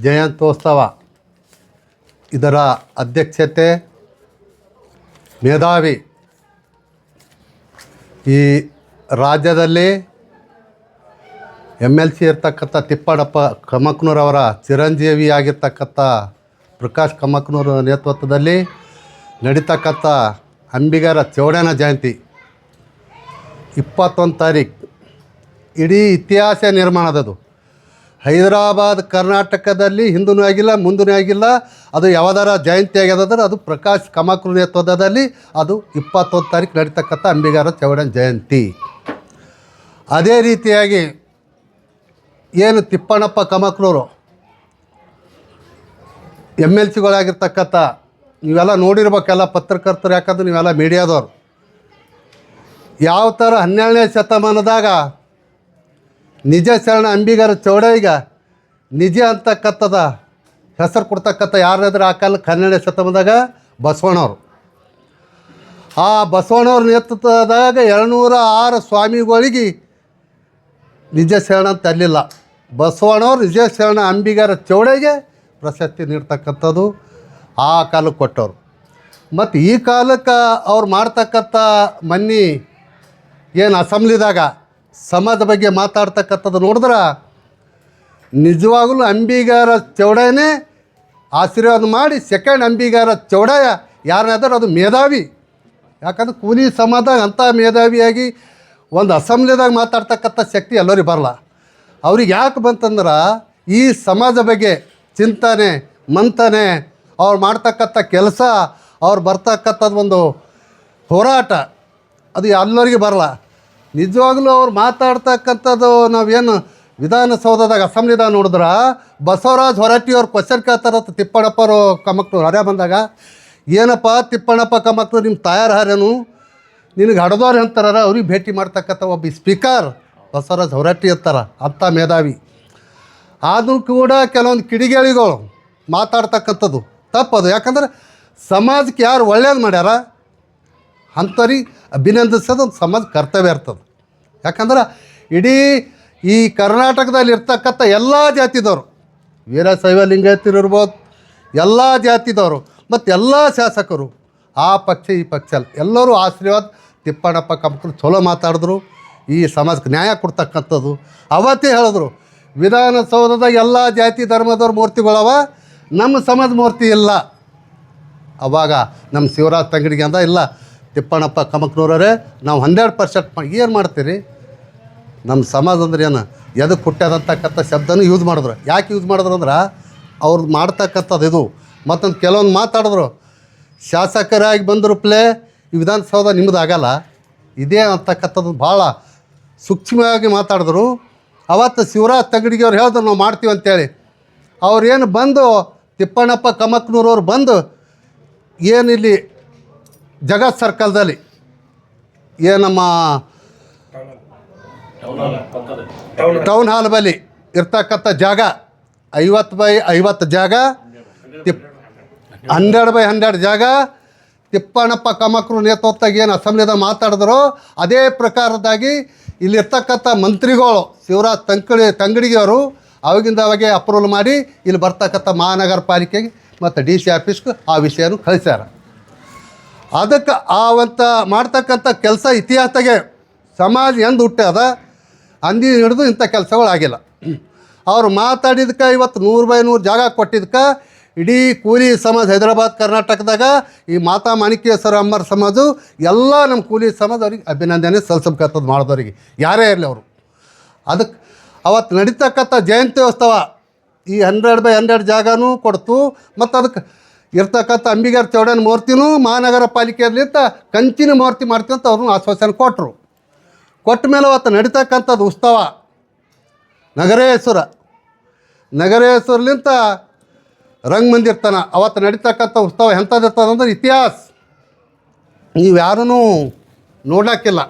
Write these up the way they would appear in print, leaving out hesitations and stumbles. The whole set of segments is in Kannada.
ಜಯಂತ್ಯೋತ್ಸವ ಇದರ ಅಧ್ಯಕ್ಷತೆ ಮೇಧಾವಿ ಈ ರಾಜ್ಯದಲ್ಲಿ MLC ಇರ್ತಕ್ಕಂಥ ತಿಪ್ಪಣ್ಣಪ್ಪ ಕಮಕ್ನೂರವರ ಚಿರಂಜೀವಿಯಾಗಿರ್ತಕ್ಕಂಥ ಪ್ರಕಾಶ್ ಕಮಕ್ನೂರ ನೇತೃತ್ವದಲ್ಲಿ ನಡೀತಕ್ಕಂಥ ಅಂಬಿಗರ ಚೌಡಯ್ಯನ ಜಯಂತಿ 21 ತಾರೀಕು ಇಡೀ ಇತಿಹಾಸ ನಿರ್ಮಾಣದದು. ಹೈದರಾಬಾದ್ ಕರ್ನಾಟಕದಲ್ಲಿ ಹಿಂದೂ ಆಗಿಲ್ಲ ಮುಂದೂ ಆಗಿಲ್ಲ. ಅದು ಯಾವುದರ ಜಯಂತಿ ಆಗ್ಯದಂದ್ರೆ ಅದು ಪ್ರಕಾಶ್ ಕಮಕ್ನೂರ ನೇತೃತ್ವದಲ್ಲಿ ಅದು 21 ತಾರೀಕು ನಡೀತಕ್ಕಂಥ ಅಂಬಿಗರ ಚೌಡಯ್ಯನ ಜಯಂತಿ. ಅದೇ ರೀತಿಯಾಗಿ ಏನು ತಿಪ್ಪಣ್ಣಪ್ಪ ಕಮಕ್ನೂರು MLCಗಳಾಗಿರ್ತಕ್ಕಂಥ ನೀವೆಲ್ಲ ನೋಡಿರ್ಬೇಕೆಲ್ಲ ಪತ್ರಕರ್ತರು, ಯಾಕಂದ್ರೆ ನೀವೆಲ್ಲ ಮೀಡಿಯಾದವ್ರು. ಯಾವ ಥರ 12ನೇ ಶತಮಾನದಾಗ ನಿಜ ಶರಣ ಅಂಬಿಗರ ಚೌಡಯ್ಯಗೆ ನಿಜ ಅಂತಕ್ಕಂಥದ ಹೆಸರು ಕೊಡ್ತಕ್ಕಂಥ ಯಾರಾದ್ರೆ ಆ ಕಾಲಕ್ಕೆ 12ನೇ ಶತಮಾನದಾಗ ಬಸವಣ್ಣವ್ರು. ಆ ಬಸವಣ್ಣವ್ರ ನೇತೃತ್ವದಾಗ 206 ಸ್ವಾಮಿಗಳಿಗೆ ನಿಜ ಶರಣ ಅಂತ ಅಲ್ಲಿಲ್ಲ. ಬಸವಣ್ಣವ್ರು ನಿಜ ಶರಣ ಅಂಬಿಗರ ಚೌಡಯ್ಯಗೆ ಪ್ರಶಸ್ತಿ ನೀಡ್ತಕ್ಕಂಥದ್ದು ಆ ಕಾಲಕ್ಕೆ ಕೊಟ್ಟವರು. ಮತ್ತು ಈ ಕಾಲಕ್ಕೆ ಅವ್ರು ಮಾಡ್ತಕ್ಕಂಥ ಮನ್ನಿ ಏನು ಅಸೆಂಬ್ಲಿದಾಗ ಸಮಾಜದ ಬಗ್ಗೆ ಮಾತಾಡ್ತಕ್ಕಂಥದ್ದು ನೋಡಿದ್ರೆ ನಿಜವಾಗಲೂ ಅಂಬಿಗರ ಚೌಡಯ್ಯನೇ ಆಶೀರ್ವಾದ ಮಾಡಿ ಸೆಕೆಂಡ್ ಅಂಬಿಗರ ಚೌಡಯ್ಯ ಯಾರನ್ನಾದ್ರೆ ಅದು ಮೇಧಾವಿ. ಯಾಕಂದ್ರೆ ಕೂಲಿ ಸಮಾಜದಾಗ ಅಂಥ ಮೇಧಾವಿಯಾಗಿ ಒಂದು ಅಸೆಂಬ್ಲಿದಾಗ ಮಾತಾಡ್ತಕ್ಕಂಥ ಶಕ್ತಿ ಎಲ್ಲರಿಗೆ ಬರಲ್ಲ. ಅವ್ರಿಗೆ ಯಾಕೆ ಬಂತಂದ್ರೆ ಈ ಸಮಾಜ ಬಗ್ಗೆ ಚಿಂತನೆ ಮಂಥನೆ ಅವ್ರು ಮಾಡ್ತಕ್ಕಂಥ ಕೆಲಸ ಅವ್ರು ಬರ್ತಕ್ಕಂಥದ್ದು ಒಂದು ಹೋರಾಟ ಅದು ಎಲ್ಲರಿಗೆ ಬರಲ್ಲ. ನಿಜವಾಗ್ಲೂ ಅವ್ರು ಮಾತಾಡ್ತಕ್ಕಂಥದ್ದು ನಾವೇನು ವಿಧಾನಸೌಧದಾಗ ಅಸೆಂಬ್ಲಿದಾಗ ನೋಡಿದ್ರೆ ಬಸವರಾಜ್ ಹೊರಟ್ಟಿಯವ್ರು ಕ್ವಶನ್ ಕೇಳ್ತಾರತ್ತ ತಿಪ್ಪಣ್ಣಪ್ಪರು ಕಮಕ್ನೂರು ಹರ್ಯ ಬಂದಾಗ, ಏನಪ್ಪ ತಿಪ್ಪಣ್ಣಪ್ಪ ಕಮಕ್ನೂರು ನಿಮ್ಮ ತಾಯಾರು ಹಾರೇನು ನಿನಗೆ ಹಡ್ದವ್ರು ಅಂತಾರ. ಅವ್ರಿಗೆ ಭೇಟಿ ಮಾಡ್ತಕ್ಕಂಥ ಒಬ್ಬ ಸ್ಪೀಕರ್ ಬಸವರಾಜ್ ಹೊರಟ್ಟಿ ಇರ್ತಾರೆ, ಅಂಥ ಮೇಧಾವಿ. ಆದರೂ ಕೂಡ ಕೆಲವೊಂದು ಕಿಡಿಗೇಳಿಗಳು ಮಾತಾಡ್ತಕ್ಕಂಥದ್ದು ತಪ್ಪದು. ಯಾಕಂದ್ರೆ ಸಮಾಜಕ್ಕೆ ಯಾರು ಒಳ್ಳೇದು ಮಾಡ್ಯಾರ ಅಂಥವ್ರಿಗೆ ಅಭಿನಂದಿಸೋದು ಒಂದು ಸಮಾಜ ಕರ್ತವ್ಯ ಇರ್ತದೆ. ಯಾಕಂದ್ರೆ ಇಡೀ ಈ ಕರ್ನಾಟಕದಲ್ಲಿ ಇರ್ತಕ್ಕಂಥ ಎಲ್ಲ ಜಾತಿದವರು, ವೀರಶೈವ ಲಿಂಗಾಯತರು ಇರ್ಬೋದು, ಎಲ್ಲ ಜಾತಿದವರು ಮತ್ತು ಎಲ್ಲ ಶಾಸಕರು, ಆ ಪಕ್ಷ ಈ ಪಕ್ಷ ಎಲ್ಲರೂ ಆಶೀರ್ವಾದ ತಿಪ್ಪಣ್ಣಪ್ಪ ಕಮಕ್ನೂರು ಚಲೋ ಮಾತಾಡಿದ್ರು. ಈ ಸಮಾಜಕ್ಕೆ ನ್ಯಾಯ ಕೊಡ್ತಕ್ಕಂಥದ್ದು ಅವತ್ತೇ ಹೇಳಿದ್ರು, ವಿಧಾನಸೌಧದಾಗ ಎಲ್ಲ ಜಾತಿ ಧರ್ಮದವ್ರ ಮೂರ್ತಿಗಳವ, ನಮ್ಮ ಸಮಾಜ ಮೂರ್ತಿ ಇಲ್ಲ. ಅವಾಗ ನಮ್ಮ ಶಿವರಾಜ್ ತಂಗಡಿಗೆ ಅಂದ, ಇಲ್ಲ ತಿಪ್ಪಣ್ಣಪ್ಪ ಕಮಕ್ನೂರವರೇ ನಾವು 100% ಏನು ಮಾಡ್ತೀರಿ, ನಮ್ಮ ಸಮಾಜ ಅಂದ್ರೆ ಏನು ಎದಕ್ಕೆ ಹುಟ್ಟ್ಯದಂತಕ್ಕಂಥ ಶಬ್ದನೂ ಯೂಸ್ ಮಾಡಿದ್ರು. ಯಾಕೆ ಯೂಸ್ ಮಾಡಿದ್ರು ಅಂದ್ರೆ ಅವ್ರದ್ದು ಮಾಡ್ತಕ್ಕಂಥದ್ದು ಇದು. ಮತ್ತೊಂದು ಕೆಲವೊಂದು ಮಾತಾಡಿದ್ರು, ಶಾಸಕರಾಗಿ ಬಂದರು ಪ್ಲೇ ಈ ವಿಧಾನಸೌಧ ನಿಮ್ಮದಾಗಲ್ಲ ಇದೇ ಅಂತಕ್ಕಂಥದ್ದು ಭಾಳ ಸೂಕ್ಷ್ಮವಾಗಿ ಮಾತಾಡಿದ್ರು. ಅವತ್ತು ಶಿವರಾಜ್ ತಂಗಡಿಗೆ ಅವ್ರು ಹೇಳಿದ್ರು ನಾವು ಮಾಡ್ತೀವಿ ಅಂತೇಳಿ. ಅವ್ರೇನು ಬಂದು ತಿಪ್ಪಣ್ಣಪ್ಪ ಕಮಕ್ನೂರವ್ರು ಬಂದು ಏನಿಲ್ಲಿ ಜಗತ್ ಸರ್ಕಲ್ದಲ್ಲಿ ಏನಮ್ಮ ಟೌನ್ ಹಾಲ್ ಬಳಿ ಇರ್ತಕ್ಕಂಥ ಜಾಗ 50x50 ಜಾಗ 100x100 ಜಾಗ ತಿಪ್ಪಣ್ಣಪ್ಪ ಕಮಕ್ನೂರು ನೇತೃತ್ವದಾಗ ಏನು ಅಸೆಂಬ್ಲಿದಾಗ ಮಾತಾಡಿದ್ರು ಅದೇ ಪ್ರಕಾರದಾಗಿ ಇಲ್ಲಿರ್ತಕ್ಕಂಥ ಮಂತ್ರಿಗಳು ಶಿವರಾಜ್ ತಂಗಡಿಗೆ ಅವರು ಅವಾಗಿಂದ ಅವಾಗೆ ಅಪ್ರೂವಲ್ ಮಾಡಿ ಇಲ್ಲಿ ಬರ್ತಕ್ಕಂಥ ಮಹಾನಗರ ಪಾಲಿಕೆಗೆ ಮತ್ತು DC ಆಫೀಸ್ಗೆ ಆ ವಿಷಯನೂ ಕಳಿಸ್ಯಾರ. ಅದಕ್ಕೆ ಆವಂತ ಮಾಡ್ತಕ್ಕಂಥ ಕೆಲಸ ಇತಿಹಾಸದಾಗೆ ಸಮಾಜ ಎಂದು ಹುಟ್ಟ್ಯದ ಅಂದಿ ಹಿಡಿದು ಇಂಥ ಕೆಲಸಗಳಾಗಿಲ್ಲ. ಅವರು ಮಾತಾಡಿದಕ್ಕೆ ಇವತ್ತು 100x100 ಜಾಗ ಕೊಟ್ಟಿದ್ದಕ್ಕೆ ಇಡೀ ಕೂಲಿ ಸಮಾಜ ಹೈದರಾಬಾದ್ ಕರ್ನಾಟಕದಾಗ ಈ ಮಾತಾ ಮಾಣಿಕೇಶ್ವರ ಅಮ್ಮರ ಸಮಾಜ ಎಲ್ಲ ನಮ್ಮ ಕೂಲಿ ಸಮಾಜ ಅವ್ರಿಗೆ ಅಭಿನಂದನೆ ಸಲ್ಲಿಸಬೇಕಂಥದ್ದು ಮಾಡಿದವ್ರಿಗೆ ಯಾರೇ ಇರಲಿ ಅವರು. ಅದಕ್ಕೆ ಅವತ್ತು ನಡೀತಕ್ಕಂಥ ಜಯಂತ್ಯೋತ್ಸವ ಈ 100x100 ಜಾಗನೂ ಕೊಡ್ತು. ಮತ್ತು ಅದಕ್ಕೆ ಇರ್ತಕ್ಕಂಥ ಅಂಬಿಗರ ಚೌಡಯ್ಯನ ಮೂರ್ತಿನೂ ಮಹಾನಗರ ಪಾಲಿಕೆಯಲ್ಲಿಂತ ಕಂಚಿನ ಮೂರ್ತಿ ಮಾಡ್ತೀವಿ ಅಂತ ಅವ್ರನ್ನೂ ಆಶ್ವಾಸನೆ ಕೊಟ್ಟರು. ಕೊಟ್ಟ ಮೇಲೆ ಅವತ್ತು ನಡೀತಕ್ಕಂಥದ್ದು ಉತ್ಸವ ನಗರೇಶ್ವರಲಿಂತ ರಂಗಮಂದಿರ ತನ ಅವತ್ತು ನಡೀತಕ್ಕಂಥ ಉತ್ಸವ ಎಂಥದ್ದಿರ್ತದಂದ್ರೆ ಇತಿಹಾಸ ನೀವು ಯಾರೂ ನೋಡ್ಲಿಕ್ಕಿಲ್ಲ.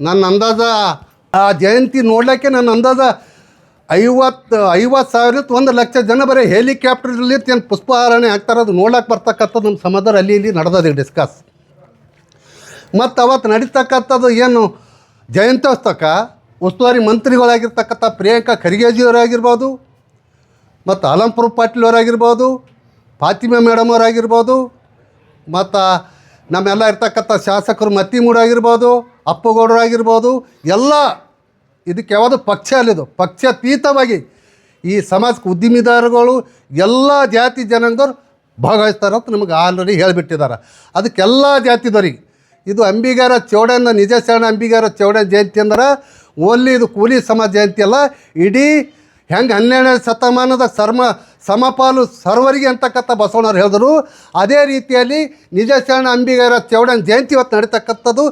ನನ್ನ ಅಂದಾಜ ಆ ಜಯಂತಿ ನೋಡ್ಲಿಕ್ಕೆ ನನ್ನ ಅಂದಾಜ 50,000 1 ಲಕ್ಷ ಜನ ಬರೀ ಹೆಲಿಕಾಪ್ಟರ್ಲಿ ಏನು ಪುಷ್ಪಹಾರಣೆ ಹಾಕ್ತಾರೆ. ಅದು ನೋಡ್ಲಿಕ್ಕೆ ಬರ್ತಕ್ಕಂಥದ್ದು ನಮ್ಮ ಸಮಾಜದಲ್ಲಿ ಅಲ್ಲಿ ಇಲ್ಲಿ ನಡೆದದು ಡಿಸ್ಕಸ್. ಮತ್ತು ಅವತ್ತು ನಡೀತಕ್ಕಂಥದ್ದು ಏನು ಜಯಂತ್ಯೋತ್ಸವಕ್ಕೆ ಉಸ್ತುವಾರಿ ಮಂತ್ರಿಗಳಾಗಿರ್ತಕ್ಕಂಥ ಪ್ರಿಯಾಂಕಾ ಖರ್ಗೆಜಿಯವರಾಗಿರ್ಬೋದು ಮತ್ತು ಅಲಂಪುರ ಪಾಟೀಲ್ ಅವರಾಗಿರ್ಬೋದು, ಫಾತಿಮಾ ಮೇಡಮ್ ಅವರಾಗಿರ್ಬೋದು, ಮತ್ತು ನಮ್ಮೆಲ್ಲ ಇರ್ತಕ್ಕಂಥ ಶಾಸಕರು ಮತ್ತಿಮೂಡಾಗಿರ್ಬೋದು, ಅಪ್ಪುಗೌಡರಾಗಿರ್ಬೋದು, ಎಲ್ಲ ಇದಕ್ಕೆ ಯಾವುದು ಪಕ್ಷ ಅಲ್ಲಿದು, ಪಕ್ಷಾತೀತವಾಗಿ ಈ ಸಮಾಜಕ್ಕೆ ಉದ್ಯಮಿದಾರಗಳು ಎಲ್ಲ ಜಾತಿ ಜನಾಂಗದವ್ರು ಭಾಗವಹಿಸ್ತಾರೆ ಅಂತ ನಮಗೆ ಆಲ್ರೆಡಿ ಹೇಳಿಬಿಟ್ಟಿದ್ದಾರೆ. ಅದಕ್ಕೆಲ್ಲ ಜಾತಿದವ್ರಿಗೆ ಇದು ಅಂಬಿಗರ ಚೌಡಣ್ಣ ನಿಜ ಶರಣ ಅಂಬಿಗರ ಚೌಡಣ್ಣ ಜಯಂತಿ ಅಂದ್ರೆ ಓನ್ಲಿ ಇದು ಕೂಲಿ ಸಮಾಜ ಜಯಂತಿ ಅಲ್ಲ, ಇಡೀ ಹೆಂಗೆ 12ನೇ ಶತಮಾನದ ಸಮಪಾಲು ಸರ್ವರಿಗೆ ಅಂತಕ್ಕಂಥ ಬಸವಣ್ಣವ್ರು ಹೇಳಿದ್ರು, ಅದೇ ರೀತಿಯಲ್ಲಿ ನಿಜ ಶರಣ ಅಂಬಿಗರ ಚೌಡಣ್ಣ ಜಯಂತಿ ಇವತ್ತು ನಡೀತಕ್ಕಂಥದ್ದು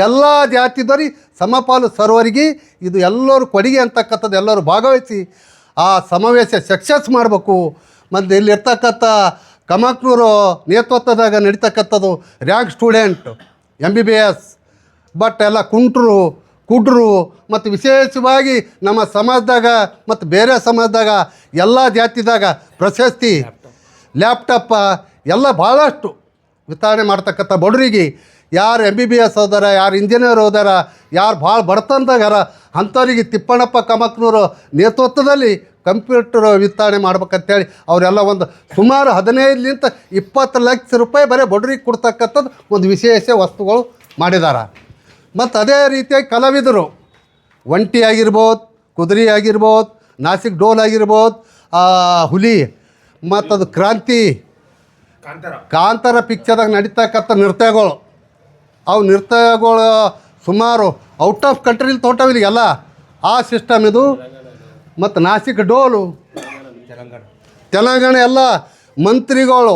ಎಲ್ಲ ಜಾತಿದವ್ರಿಗೆ ಸಮಪಾಲು ಸರ್ವರಿಗೆ ಇದು ಎಲ್ಲರೂ ಕೊಡುಗೆ ಅಂತಕ್ಕಂಥದ್ದು ಎಲ್ಲರೂ ಭಾಗವಹಿಸಿ ಆ ಸಮಾವೇಶ ಸಕ್ಸಸ್ ಮಾಡಬೇಕು. ಮತ್ತು ಇಲ್ಲಿರ್ತಕ್ಕಂಥ ಕಮಕ್ನೂರು ನೇತೃತ್ವದಾಗ ನಡೀತಕ್ಕಂಥದ್ದು ರ್ಯಾಂಕ್ ಸ್ಟೂಡೆಂಟ್ MBBS ಬಟ್ ಎಲ್ಲ ಕುಡ್ರು ಮತ್ತು ವಿಶೇಷವಾಗಿ ನಮ್ಮ ಸಮಾಜದಾಗ ಮತ್ತು ಬೇರೆ ಸಮಾಜದಾಗ ಎಲ್ಲ ಜಾತಿದಾಗ ಪ್ರಶಸ್ತಿ ಲ್ಯಾಪ್ಟಾಪ ಎಲ್ಲ ಭಾಳಷ್ಟು ವಿತರಣೆ ಮಾಡ್ತಕ್ಕಂಥ ಬಡವರಿಗೆ ಯಾರು MBBS ಓದಾರ, ಯಾರು ಇಂಜಿನಿಯರ್ ಓದಾರ, ಯಾರು ಭಾಳ ಬಡತನದಾಗಾರ ಅಂಥವ್ರಿಗೆ ತಿಪ್ಪಣ್ಣಪ್ಪ ಕಮಕ್ನೂರು ನೇತೃತ್ವದಲ್ಲಿ ಕಂಪ್ಯೂಟರ್ ವಿತರಣೆ ಮಾಡ್ಬೇಕಂತೇಳಿ ಅವರೆಲ್ಲ ಒಂದು ಸುಮಾರು 15 to 20 ಲಕ್ಷ ರೂಪಾಯಿ ಬರೀ ಬಡವರಿಗೆ ಕೊಡ್ತಕ್ಕಂಥದ್ದು ಒಂದು ವಿಶೇಷ ವಸ್ತುಗಳು ಮಾಡಿದ್ದಾರೆ. ಮತ್ತು ಅದೇ ರೀತಿಯಾಗಿ ಕಲಾವಿದರು ಒಂಟಿ ಆಗಿರ್ಬೋದು, ಕುದುರೆ ಆಗಿರ್ಬೋದು, ನಾಸಿಕ್ ಡೋಲ್ ಆಗಿರ್ಬೋದು, ಹುಲಿ ಮತ್ತು ಅದು ಕ್ರಾಂತಿ ಕಾಂತಾರ ಪಿಕ್ಚರ್ದಾಗ ನಡೀತಕ್ಕಂಥ ನೃತ್ಯಗಳು, ಅವು ನೃತ್ಯಗಳು ಸುಮಾರು ಔಟ್ ಆಫ್ ಕಂಟ್ರಿಲಿ ತೋಟವಿಲ್ಲಿಗೆಲ್ಲ ಆ ಸಿಸ್ಟಮ್ ಇದು. ಮತ್ತು ನಾಸಿಕ್ ಡೋಲು ತೆಲಂಗಾಣ ಎಲ್ಲ ಮಂತ್ರಿಗಳು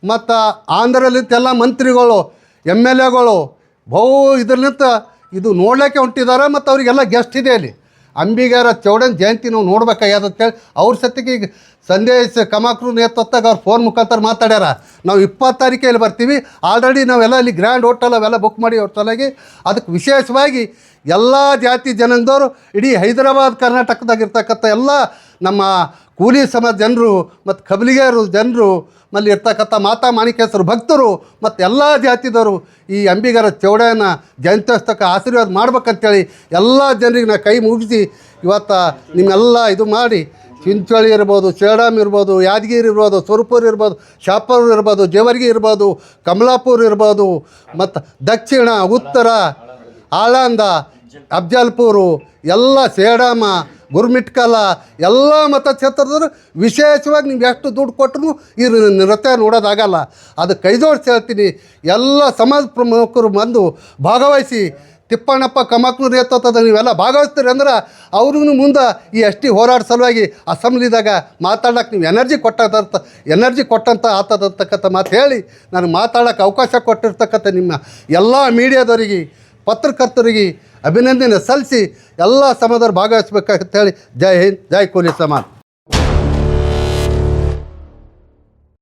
ಮತ್ತು ಆಂಧ್ರಲಿಂತ ಎಲ್ಲ ಮಂತ್ರಿಗಳು MLAಗಳು ಇದರಲ್ಲಿಂತ ಇದು ನೋಡ್ಲಿಕ್ಕೆ ಹೊಂಟಿದ್ದಾರೆ. ಮತ್ತು ಅವರಿಗೆಲ್ಲ ಗೆಸ್ಟ್ ಇದೆ ಅಲ್ಲಿ. ಅಂಬಿಗರ ಚೌಡಣ್ಣ ಜಯಂತಿ ನಾವು ನೋಡ್ಬೇಕಾಗ್ಯದಂತೇಳಿ ಅವ್ರ ಸತ್ತಿಗೆ ಈಗ ಸಂದೇಶ್ ಕಮಾಕ್ರು ನೇತೃತ್ವದಾಗ ಅವ್ರು ಫೋನ್ ಮುಖಾಂತರ ಮಾತಾಡ್ಯಾರ. ನಾವು 20 ತಾರೀಕಲ್ಲಿ ಬರ್ತೀವಿ, ಆಲ್ರೆಡಿ ನಾವೆಲ್ಲ ಅಲ್ಲಿ ಗ್ರ್ಯಾಂಡ್ ಹೋಟೆಲ್ ಅವೆಲ್ಲ ಬುಕ್ ಮಾಡಿ ಅವ್ರ ಸಲುವಾಗಿ. ಅದಕ್ಕೆ ವಿಶೇಷವಾಗಿ ಎಲ್ಲ ಜಾತಿ ಜನಾಂಗದವರು ಇಡೀ ಹೈದರಾಬಾದ್ ಕರ್ನಾಟಕದಾಗ ಇರ್ತಕ್ಕಂಥ ಎಲ್ಲ ನಮ್ಮ ಕೂಲಿ ಸಮಾಜ ಜನರು ಮತ್ತು ಕಬಲಿಗರು ಜನರು ಮಲ್ಲಿ ಇರ್ತಕ್ಕಂಥ ಮಾತಾ ಮಾಣಿಕೇಶ್ವರ ಭಕ್ತರು ಮತ್ತು ಎಲ್ಲ ಜಾತಿದವರು ಈ ಅಂಬಿಗರ ಚೌಡಣ್ಣ ಜಯಂತ್ಯೋತ್ಸವಕ್ಕೆ ಆಶೀರ್ವಾದ ಮಾಡ್ಬೇಕಂತೇಳಿ ಎಲ್ಲ ಜನರಿಗೆ ನಾ ಕೈ ಮುಗಿಸಿ ಇವತ್ತು ನಿಮ್ಮೆಲ್ಲ ಇದು ಮಾಡಿ ಚಿಂಚೋಳಿ ಇರ್ಬೋದು, ಸೇಡಂ ಇರ್ಬೋದು, ಯಾದಗಿರಿ ಇರ್ಬೋದು, ಸುರಪುರ ಇರ್ಬೋದು, ಶಾಪುರ ಇರ್ಬೋದು, ಜೇವರ್ಗಿ ಇರ್ಬೋದು, ಕಮಲಾಪುರ ಇರ್ಬೋದು, ಮತ್ತು ದಕ್ಷಿಣ ಉತ್ತರ ಆಳಂದ ಅಫ್ಜಲ್ಪುರು ಎಲ್ಲ ಸೇಡಮ ಗುರುಮಿಟ್ಕಲ ಎಲ್ಲ ಮತಕ್ಷೇತ್ರದವರು ವಿಶೇಷವಾಗಿ ನೀವು ಎಷ್ಟು ದುಡ್ಡು ಕೊಟ್ಟರು ಈ ನೃತ್ಯ ನೋಡೋದಾಗಲ್ಲ. ಅದಕ್ಕೆ ಕೈ ಜೋಡಿಸಿ ಹೇಳ್ತೀನಿ, ಎಲ್ಲ ಸಮಾಜ ಪ್ರಮುಖರು ಬಂದು ಭಾಗವಹಿಸಿ ತಿಪ್ಪಣ್ಣಪ್ಪ ಕಮಕ್ನೂರು ನೇತೃತ್ವದ ನೀವೆಲ್ಲ ಭಾಗವಹಿಸ್ತೀರಿ ಅಂದ್ರೆ ಅವ್ರಿಗೂ ಮುಂದೆ ಈ ST ಹೋರಾಟ ಸಲುವಾಗಿ ಅಸೆಂಬ್ಲಿದಾಗ ಮಾತಾಡೋಕೆ ನೀವು ಎನರ್ಜಿ ಕೊಟ್ಟಂಥ ಆತದಂತಕ್ಕಂಥ ಮಾತು ಹೇಳಿ ನನಗೆ ಮಾತಾಡೋಕೆ ಅವಕಾಶ ಕೊಟ್ಟಿರ್ತಕ್ಕಂಥ ನಿಮ್ಮ ಎಲ್ಲ ಮೀಡಿಯಾದವರಿಗೆ ಪತ್ರಕರ್ತರಿಗೆ ಅಭಿನಂದನೆ ಸಲ್ಲಿಸಿ ಎಲ್ಲ ಸಮಾಜದವ್ರು ಭಾಗವಹಿಸ್ಬೇಕಂತ ಹೇಳಿ ಜೈ ಹಿಂದ್, ಜೈ ಕೂಲಿ ಸಮಾಜ.